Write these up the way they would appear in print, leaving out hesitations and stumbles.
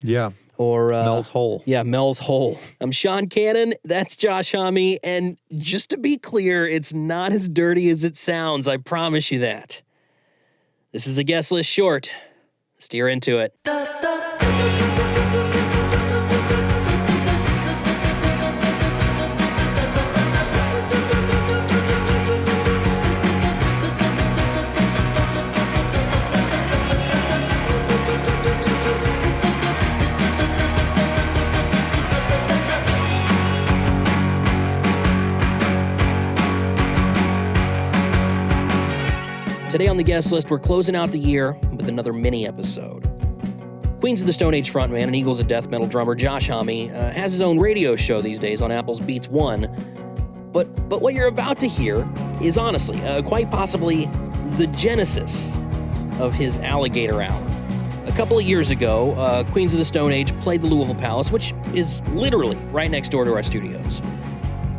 Yeah. Or Mel's Hole. Yeah, Mel's Hole. I'm Sean Cannon. That's Josh Homme. And just to be clear, it's not as dirty as it sounds. I promise you that. This is a guest list short. Steer into it. Today on the guest list, we're closing out the year with another mini episode. Queens of the Stone Age frontman and Eagles of Death metal drummer Josh Homme has his own radio show these days on Apple's Beats One. But what you're about to hear is honestly, quite possibly, the genesis of his Alligator Hour. A couple of years ago, Queens of the Stone Age played the Louisville Palace, which is literally right next door to our studios.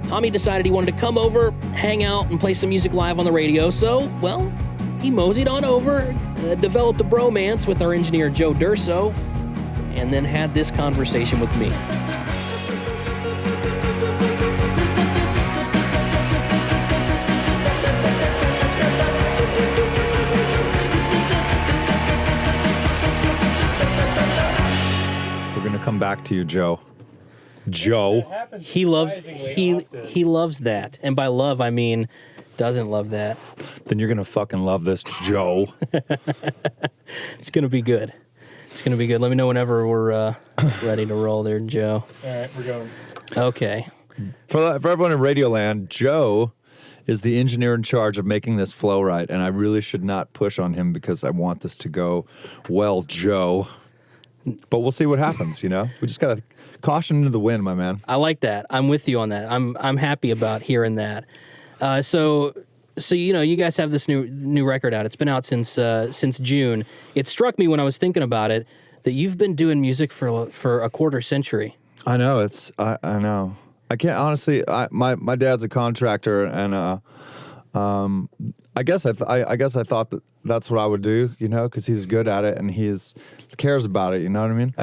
Homme decided he wanted to come over, hang out, and play some music live on the radio, so, well, he moseyed on over, developed a bromance with our engineer Joe Durso, and then had this conversation with me. We're going to come back to you, Joe. Joe. He loves that. And by love, I mean doesn't love that. Then you're going to fucking love this, Joe. It's going to be good. It's going to be good. Let me know whenever we're ready to roll there, Joe. All right, we're going. Okay. For everyone in Radioland, Joe is the engineer in charge of making this flow right, and I really should not push on him because I want this to go well, Joe. But we'll see what happens, you know? We just got to caution into the wind, my man. I like that. I'm with you on that. I'm happy about hearing that. So you know, you guys have this new record out. It's been out since June. It struck me when I was thinking about it that you've been doing music for a quarter century. I know. I know. I can't honestly. My dad's a contractor, and I guess I thought that's what I would do, you know, because he's good at it and he cares about it. You know what I mean?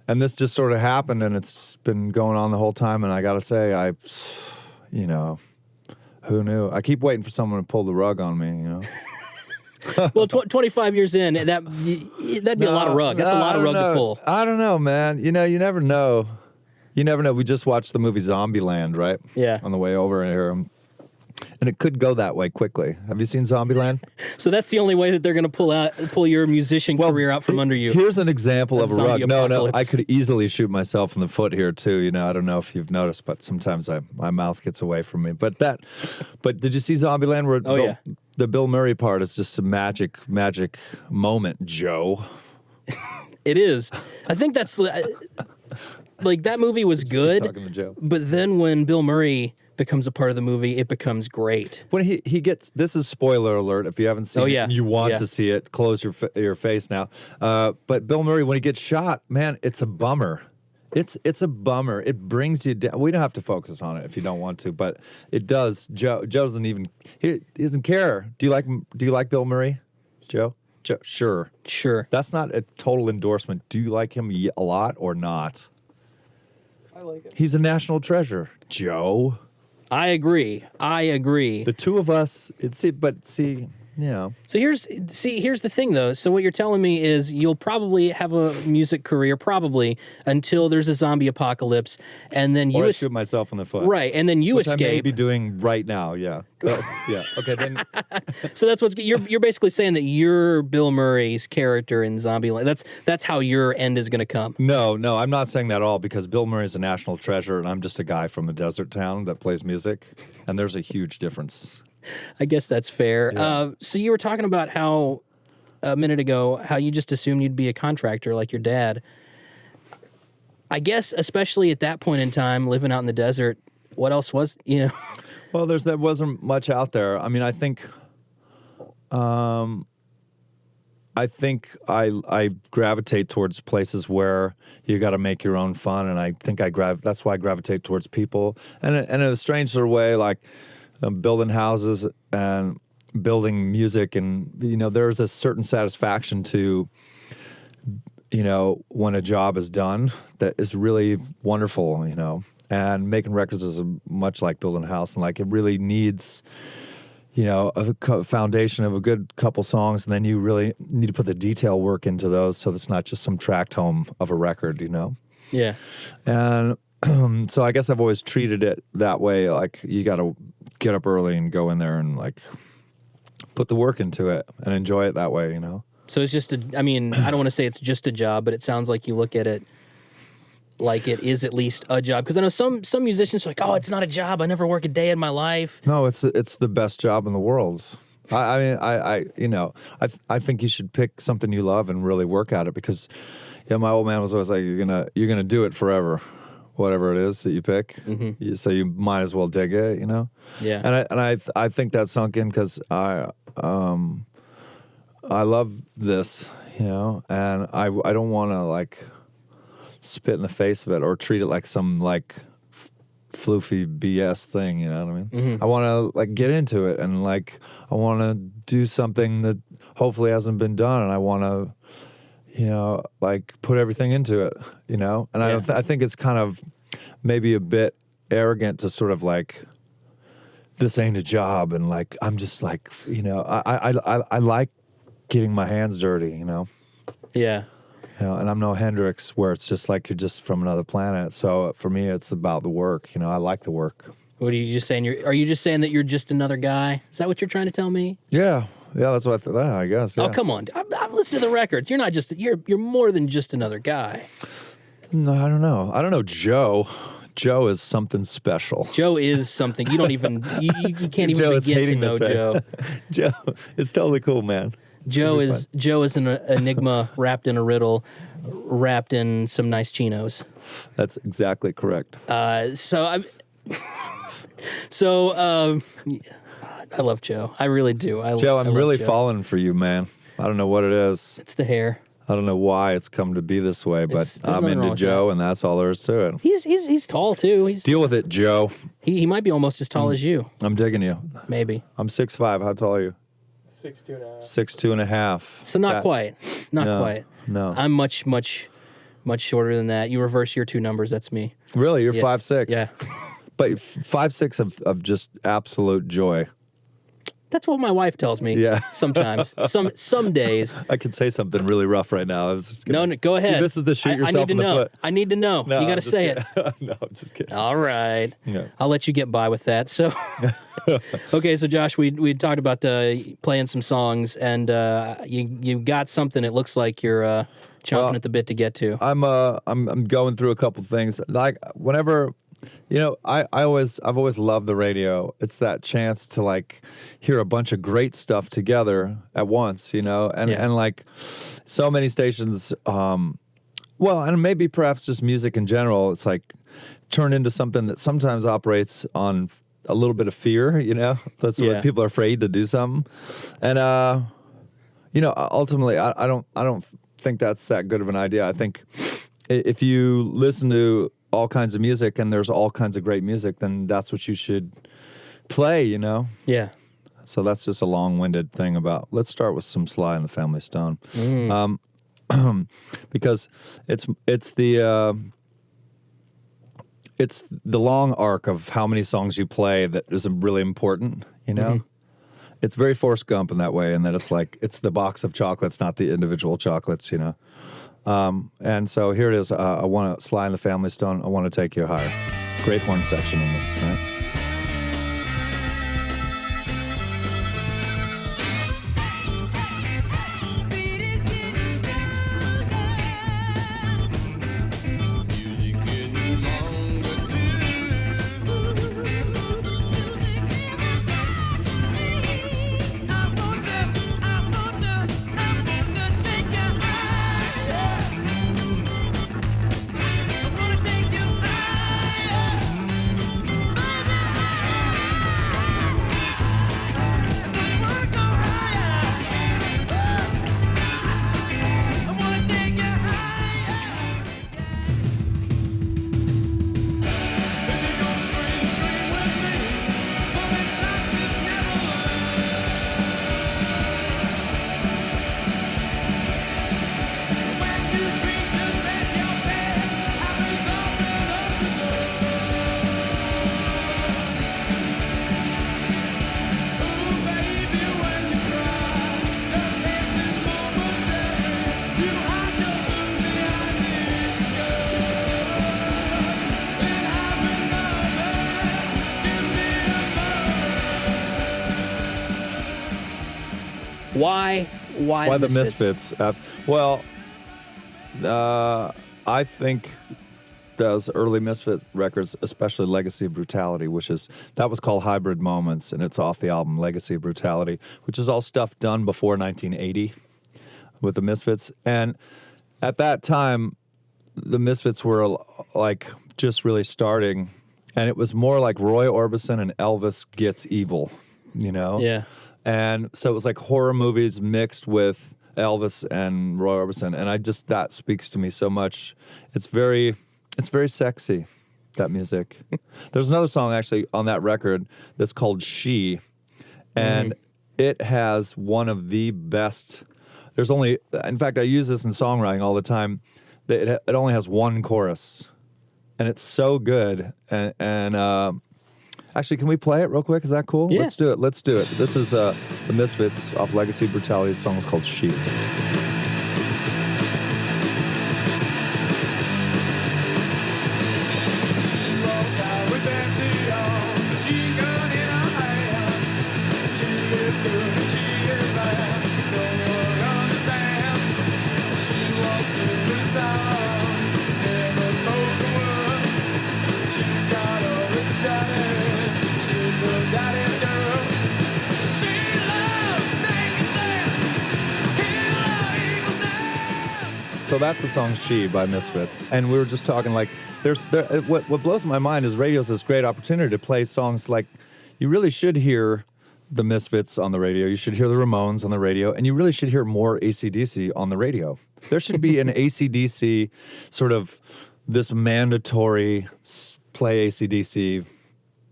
And this just sort of happened, and it's been going on the whole time. And I gotta say, you know. Who knew? I keep waiting for someone to pull the rug on me, you know? Well, 25 years in, that'd be a lot of rug. That's a lot of rug to pull. I don't know, man. You know, you never know. You never know. We just watched the movie Zombieland, right? Yeah. On the way over here. And it could go that way quickly. Have you seen Zombieland? So that's the only way that they're going to pull your musician career out from under you. Here's an example of a rug. Apocalypse. No, I could easily shoot myself in the foot here too. You know, I don't know if you've noticed, but sometimes my mouth gets away from me. But did you see Zombieland? Where the Bill Murray part is just a magic moment, Joe. It is. I think that's like that movie was good. Talking to Joe. But then when Bill Murray becomes a part of the movie, it becomes great. When he gets, this is spoiler alert. If you haven't seen it, and you want to see it, close your face now. But Bill Murray, when he gets shot, man, it's a bummer. It's a bummer. It brings you down. We don't have to focus on it if you don't want to, but it does. Joe doesn't even. He doesn't care. Do you like Bill Murray, Joe? Sure. That's not a total endorsement. Do you like him a lot or not? I like it. He's a national treasure, Joe. I agree. The two of us, you know. So here's the thing, though. So what you're telling me is you'll probably have a music career, until there's a zombie apocalypse, and then I shoot myself in the foot. Right, and then you which escape. I may be doing right now, yeah. Yeah, okay, then. So that's you're basically saying that you're Bill Murray's character in Zombieland. That's how your end is going to come. No, I'm not saying that at all, because Bill Murray's a national treasure, and I'm just a guy from a desert town that plays music, and there's a huge difference. I guess that's fair. Yeah. So you were talking about how, a minute ago, how you just assumed you'd be a contractor like your dad. I guess, especially at that point in time, living out in the desert, what else was, you know? Well, there wasn't much out there. I mean, I think I gravitate towards places where you got to make your own fun, and I think that's why I gravitate towards people. And in a strange sort of way, like building houses and building music, and you know, there's a certain satisfaction to when a job is done that is really wonderful, and making records is much like building a house, and like it really needs, a foundation of a good couple songs, and then you really need to put the detail work into those so it's not just some tract home of a record, Yeah. And so I guess I've always treated it that way, like you got to get up early and go in there and like put the work into it and enjoy it that way, So it's just I don't want to say it's just a job, but it sounds like you look at it like it is at least a job. Because I know some musicians are like, oh, it's not a job. I never work a day in my life. No, it's the best job in the world. I think you should pick something you love and really work at it, because my old man was always like, you're gonna do it forever, whatever it is that you pick. Mm-hmm. So you might as well dig it, Yeah. And I think that sunk in because I love this, and I don't want to like spit in the face of it or treat it like some like floofy BS thing, you know what I mean? Mm-hmm. I want to like get into it, and like I want to do something that hopefully hasn't been done, and I want to, like put everything into it, and I think it's kind of maybe a bit arrogant to sort of like, this ain't a job, and like I'm just like, I like getting my hands dirty, Yeah. And I'm no Hendrix where it's just like you're just from another planet. So for me, it's about the work. I like the work. What are you just saying? Are you just saying that you're just another guy? Is that what you're trying to tell me? Yeah, that's what I thought. I guess. Yeah. Oh, come on! I've listened to the records. You're not just you're more than just another guy. No, I don't know. Joe. Joe is something special. Joe is something. You don't even you can't even Joe begin to know Joe. Joe, it's totally cool, man. Joe is an enigma wrapped in a riddle, wrapped in some nice chinos. That's exactly correct. I love Joe. I really do. Joe, I'm really falling for you, man. I don't know what it is. It's the hair. I don't know why it's come to be this way, but I'm into Joe, and that's all there is to it. He's tall too. Deal with it, Joe. He might be almost as tall as you. I'm digging you. Maybe. I'm 6'5". How tall are you? 6'2.5". 6'2.5". So not quite. Not quite. No. I'm much shorter than that. You reverse your two numbers, that's me. Really? You're 5'6"? Yeah. But 5'6" of just absolute joy. That's what my wife tells me. Yeah. Sometimes. Some days. I could say something really rough right now. No, go ahead. See, this is the shoot yourself in the foot. I need to know. No, you got to say it. No, I'm just kidding. All right. Yeah. I'll let you get by with that. So, okay. So, Josh, we talked about playing some songs, and you got something. It looks like you're chomping at the bit to get to. I'm going through a couple things. Like whenever. I've always loved the radio. It's that chance to like hear a bunch of great stuff together at once, and like so many stations, and maybe perhaps just music in general. It's like turned into something that sometimes operates on a little bit of fear, That's what people are afraid to do something, and ultimately, I don't think that's that good of an idea. I think if you listen to all kinds of music and there's all kinds of great music, then that's what you should play, Yeah. So that's just a long-winded thing about, let's start with some Sly and the Family Stone. Because it's the long arc of how many songs you play that is really important, It's very Forrest Gump in that way, and that it's like, it's the box of chocolates, not the individual chocolates, And so here it is. I want to Sly and the Family Stone. I want to take you higher. Great horn section in this, right? Why the Misfits? I think those early Misfit records, especially Legacy of Brutality, that was called Hybrid Moments, and it's off the album Legacy of Brutality, which is all stuff done before 1980 with the Misfits. And at that time, the Misfits were like just really starting, and it was more like Roy Orbison and Elvis gets evil, you know? Yeah. And so it was like horror movies mixed with Elvis and Roy Orbison, and that speaks to me so much. It's very sexy, that music. There's another song actually on that record that's called She, and it has one of the best. In fact, I use this in songwriting all the time. It only has one chorus, and it's so good. And actually, can we play it real quick? Is that cool? Yeah. Let's do it. This is the Misfits off Legacy of Brutality. The song is called She. So that's the song She by Misfits. And we were just talking like, what blows my mind is radio's this great opportunity to play songs like, you really should hear the Misfits on the radio, you should hear the Ramones on the radio, and you really should hear more AC/DC on the radio. There should be an AC/DC sort of this mandatory play AC/DC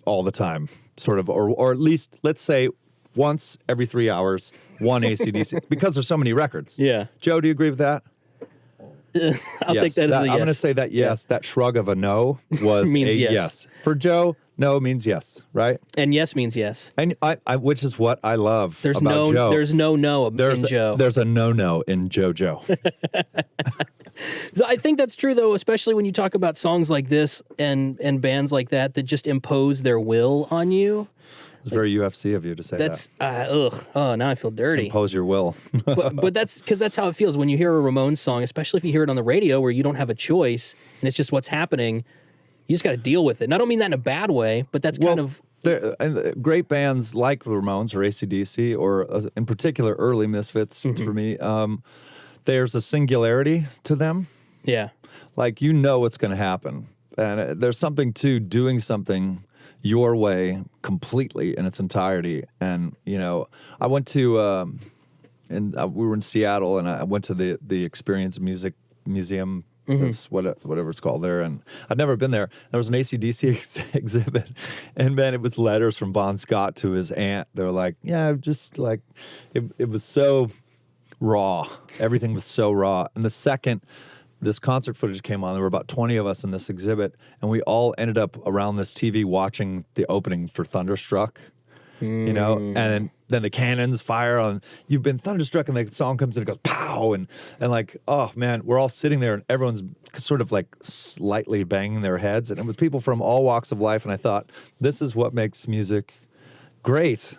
all the time, sort of, or at least, let's say, once every 3 hours, one AC/DC, because there's so many records. Yeah. Joe, do you agree with that? I'll take that as a yes. I'm going to say that yes. Yeah. That shrug of a no was means a yes. For Joe, no means yes, right? And yes means yes. And I which is what I love about Joe. There's no in Joe. There's a no in JoJo. So I think that's true, though, especially when you talk about songs like this and bands like that just impose their will on you. It's very UFC of you to say that. Now I feel dirty. Impose your will. but that's because that's how it feels when you hear a Ramones song, especially if you hear it on the radio where you don't have a choice and it's just what's happening. You just got to deal with it. And I don't mean that in a bad way, but that's kind of... great bands like the Ramones or AC/DC or in particular early Misfits for me, there's a singularity to them. Yeah. Like, you know what's going to happen. And there's something to doing something your way completely in its entirety. And, you know, I went to, we were in Seattle, and I went to the Experience Music Museum, whatever it's called there, and I'd never been there. There was an AC/DC exhibit, and man, it was letters from Bon Scott to his aunt. They were like, yeah, just like, it was so raw. Everything was so raw. And the second this concert footage came on, there were about 20 of us in this exhibit, and we all ended up around this TV watching the opening for Thunderstruck, you know, and then the cannons fire on, you've been thunderstruck, and the song comes in, it goes pow, and like, oh man, we're all sitting there, and everyone's sort of like slightly banging their heads, and it was people from all walks of life, and I thought, this is what makes music great.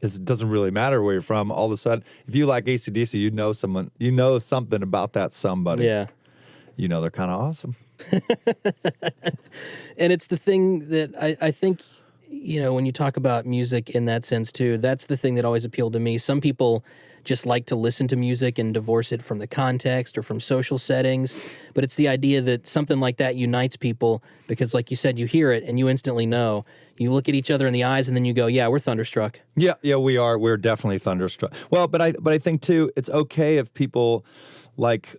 It doesn't really matter where you're from. All of a sudden, if you like AC/DC, you know something about that somebody. Yeah. You know they're kind of awesome. And it's the thing that I think, you know, when you talk about music in that sense too, that's the thing that always appealed to me. Some people just like to listen to music and divorce it from the context or from social settings, but it's the idea that something like that unites people because, like you said, you hear it and you instantly know. You look at each other in the eyes and then you go, yeah, we're thunderstruck. Yeah, we are. We're definitely thunderstruck. Well, but I think too, it's okay if people... Like,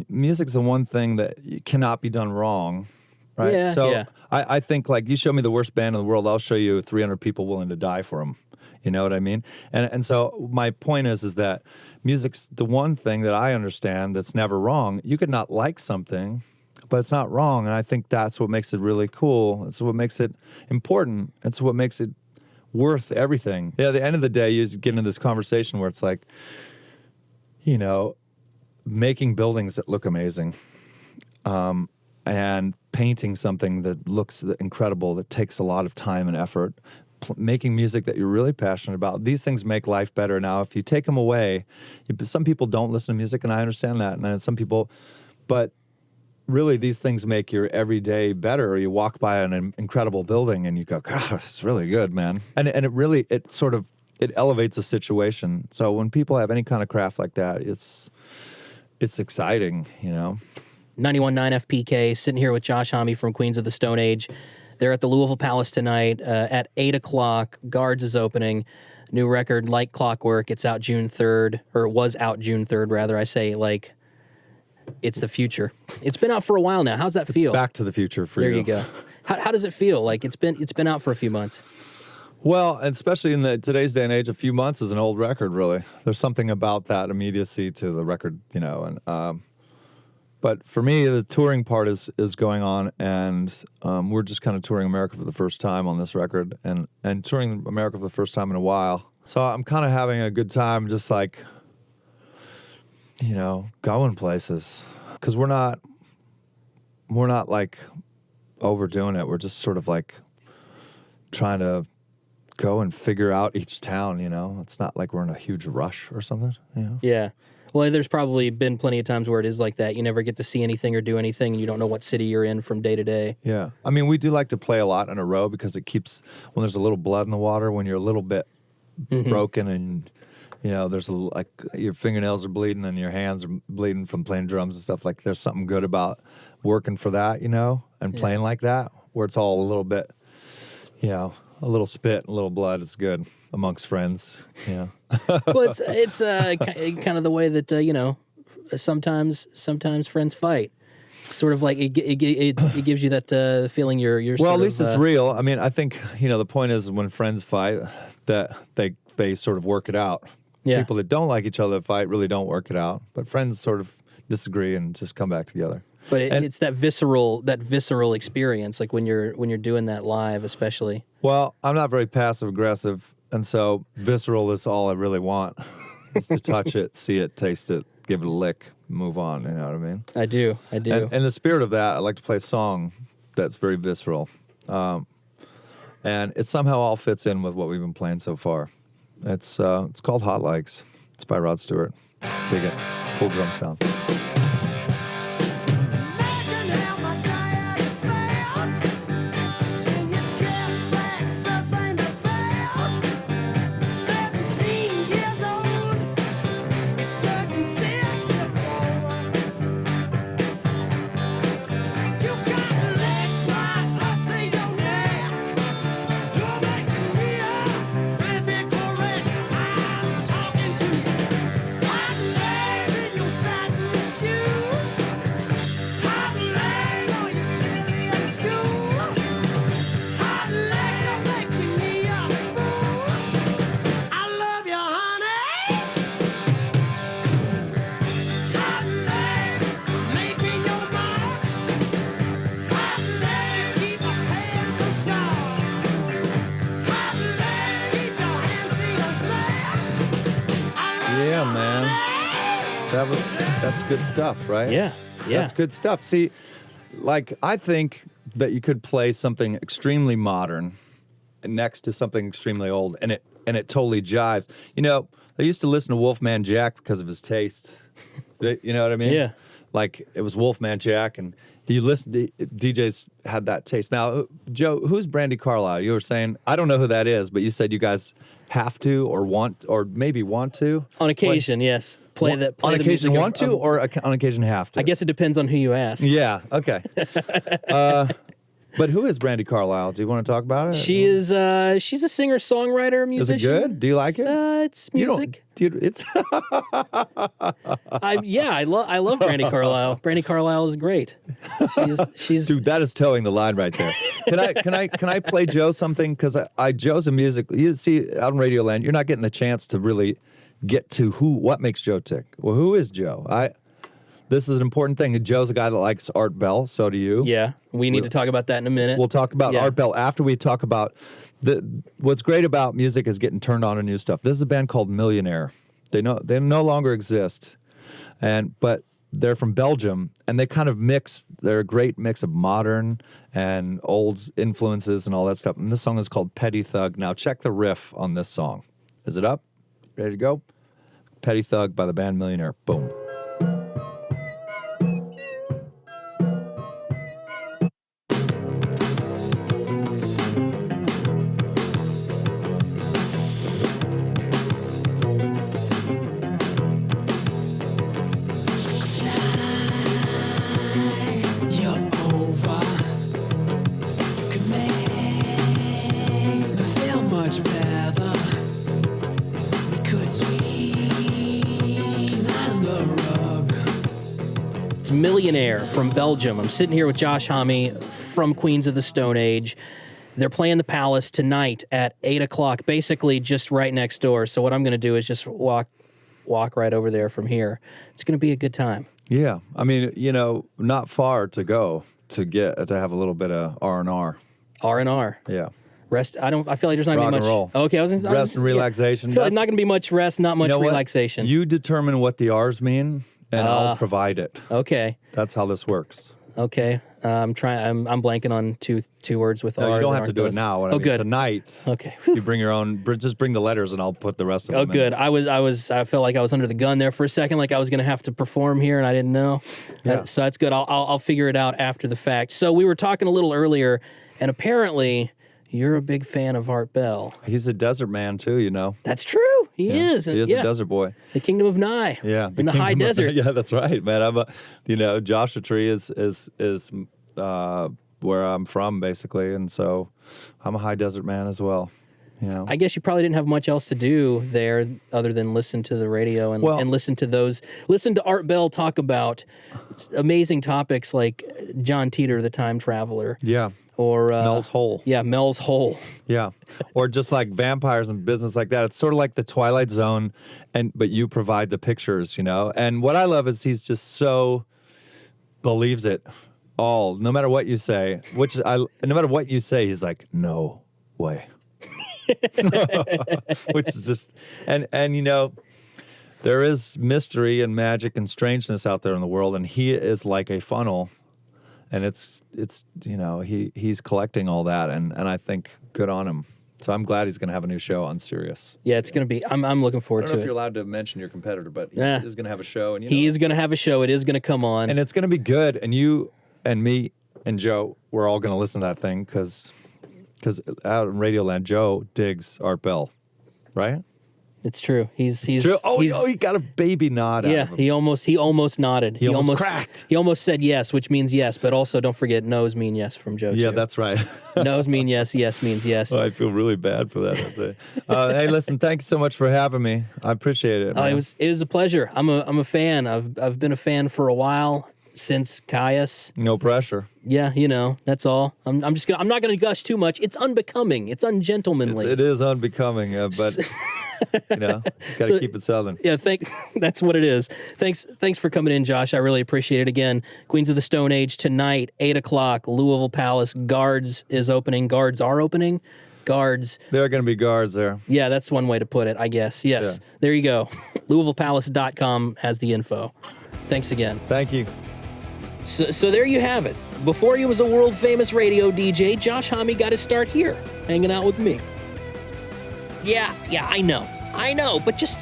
music's the one thing that cannot be done wrong, right? Yeah, so yeah. I think, like, you show me the worst band in the world, I'll show you 300 people willing to die for them. You know what I mean? And so my point is that music's the one thing that I understand that's never wrong. You could not like something, but it's not wrong, and I think that's what makes it really cool. It's what makes it important. It's what makes it worth everything. Yeah, at the end of the day, you get into this conversation where it's like, you know, making buildings that look amazing, and painting something that looks incredible, that takes a lot of time and effort, making music that you're really passionate about. These things make life better. Now, if you take them away, some people don't listen to music, and I understand that, and some people, but really these things make your everyday better. You walk by an incredible building and you go, God, it's really good, man. And it elevates a situation. So when people have any kind of craft like that, it's exciting, 91.9 FPK, sitting here with Josh Homme from Queens of the Stone Age. They're at the Louisville Palace tonight at 8 o'clock. Guards is opening. New record, Like Clockwork. It's out June 3rd, or it was out June 3rd, rather. I say, like, it's the future. It's been out for a while now. How's that feel? It's back to the future for you. There you go. How does it feel? Like, it's been out for a few months. Well, and especially in today's day and age, a few months is an old record, really. There's something about that immediacy to the record, but for me, the touring part is going on, and we're just kind of touring America for the first time on this record, and touring America for the first time in a while. So I'm kind of having a good time, just like, going places, because we're not like overdoing it. We're just sort of like trying to go and figure out each town. It's not like we're in a huge rush or something. Yeah. Well, there's probably been plenty of times where it is like that. You never get to see anything or do anything, and you don't know what city you're in from day to day. Yeah. I mean, we do like to play a lot in a row because it keeps, when there's a little blood in the water, when you're a little bit broken and, there's like your fingernails are bleeding and your hands are bleeding from playing drums and stuff, like there's something good about working for that, and playing like that, where it's all a little bit, a little spit, a little blood is good amongst friends, Well, it's kind of the way that sometimes friends fight. It's sort of like it gives you that feeling you're. Well, at least it's real. I mean, I think the point is when friends fight that they sort of work it out. Yeah. People that don't like each other that fight really don't work it out, but friends sort of disagree and just come back together. But it's that visceral experience, like when you're doing that live, especially. Well, I'm not very passive aggressive, and so visceral is all I really want. Is to touch it, see it, taste it, give it a lick, move on. You know what I mean? I do. And in the spirit of that, I like to play a song that's very visceral, and it somehow all fits in with what we've been playing so far. It's called Hot Likes. It's by Rod Stewart. Dig it. Cool drum sound. Yeah, man. That's good stuff, right? Yeah. That's good stuff. See, like, I think that you could play something extremely modern next to something extremely old, and it totally jives. I used to listen to Wolfman Jack because of his taste. You know what I mean? Yeah. Like, it was Wolfman Jack, and DJs had that taste. Now, Joe, who's Brandy Carlisle? You were saying, I don't know who that is, but you said you guys have to or want or maybe want to? On occasion, yes. Play on the occasion music want to or on occasion have to? I guess it depends on who you ask. Yeah, okay. But who is Brandy Carlisle? Do you want to talk about it? She's a singer-songwriter, musician. Is it good? Do you like it? It's music. It's I love Brandy Carlisle. Brandy Carlisle is great. She's Dude, that is towing the line right there. Can I play Joe something? Because Joe's a music. You see, out in Radio Land, you're not getting the chance to really get to what makes Joe tick. Well, who is Joe? This is an important thing. Joe's a guy that likes Art Bell. So do you. Yeah, we need to talk about that in a minute. We'll talk about Art Bell after we talk about what's great about music is getting turned on to new stuff. This is a band called Millionaire. They no longer exist, but they're from Belgium, and they kind of mix. They're a great mix of modern and old influences and all that stuff. And this song is called Petty Thug. Now check the riff on this song. Is it up? Ready to go? Petty Thug by the band Millionaire. Boom. Millionaire from Belgium. I'm sitting here with Josh Homme from Queens of the Stone Age. They're playing the Palace tonight at 8 o'clock, basically just right next door. So what I'm going to do is just walk right over there from here. It's going to be a good time. Yeah. I mean, not far to go to have a little bit of R&R. R&R. Yeah. Rest. I feel like there's not going to be much. Roll. Okay, rest and relaxation. I feel like not going to be much rest, not much relaxation. You determine what the R's mean, and I'll provide it. Okay. That's how this works. Okay. I'm blanking on two words with R. You don't have to do it now. Good. Tonight. Okay. You bring your own. Just bring the letters, and I'll put the rest of them. Oh, good. I felt like I was under the gun there for a second, like I was going to have to perform here, and I didn't know. Yeah. So that's good. I'll figure it out after the fact. So we were talking a little earlier, and apparently you're a big fan of Art Bell. He's a desert man too. That's true. He is. He is a desert boy. The Kingdom of Nye. Yeah. In the high desert. Yeah, that's right, man. I'm Joshua Tree is where I'm from, basically, and so I'm a high desert man as well. I guess you probably didn't have much else to do there other than listen to the radio and listen to Art Bell talk about amazing topics like John Teeter, the time traveler. Yeah. Or Mel's Hole. Yeah, Mel's Hole. Yeah. Or just like vampires and business like that. It's sort of like the Twilight Zone, but you provide the pictures, And what I love is he's just so believes it all, no matter what you say. No matter what you say, he's like, no way. Which is just and there is mystery and magic and strangeness out there in the world, and he is like a funnel. And it's he's collecting all that, and I think good on him. So I'm glad he's going to have a new show on Sirius. Yeah, it's going to be. I'm looking forward to it. I don't know if you're allowed to mention your competitor, but he is going to have a show, and he is going to have a show. It is going to come on, and it's going to be good. And you and me and Joe, we're all going to listen to that thing because out in Radioland, Joe digs Art Bell, right? It's true. He's true. He got a baby nod out of him. he almost nodded. He almost cracked. He almost said yes, which means yes, but also don't forget no's mean yes from Joe. Yeah, too. That's right. No's mean yes, yes means yes. Oh, I feel really bad for that. Hey, listen, thank you so much for having me. I appreciate it. It was a pleasure. I'm a fan. I've been a fan for a while. Since Caius. No pressure. Yeah, that's all. I'm not gonna gush too much. It's unbecoming. It's ungentlemanly. It is unbecoming, but gotta keep it southern. Yeah, that's what it is. Thanks for coming in, Josh. I really appreciate it. Again, Queens of the Stone Age tonight, 8 o'clock, Louisville Palace. Guards is opening. Guards are opening. Guards. There are going to be guards there. Yeah, that's one way to put it, I guess. Yes. Yeah. There you go. LouisvillePalace.com has the info. Thanks again. Thank you. So there you have it. Before he was a world-famous radio DJ, Josh Homme got his start here, hanging out with me. Yeah, I know, but just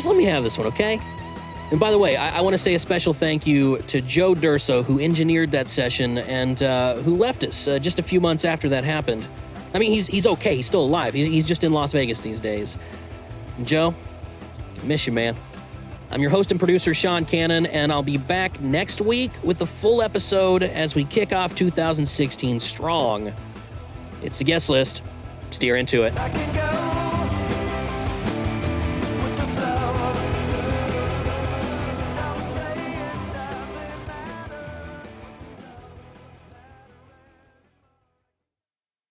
let me have this one, okay? And by the way, I want to say a special thank you to Joe Durso, who engineered that session and who left us just a few months after that happened. I mean, he's okay. He's still alive. He's just in Las Vegas these days. And Joe, miss you, man. I'm your host and producer, Sean Cannon, and I'll be back next week with the full episode as we kick off 2016 strong. It's the guest list. Steer into it.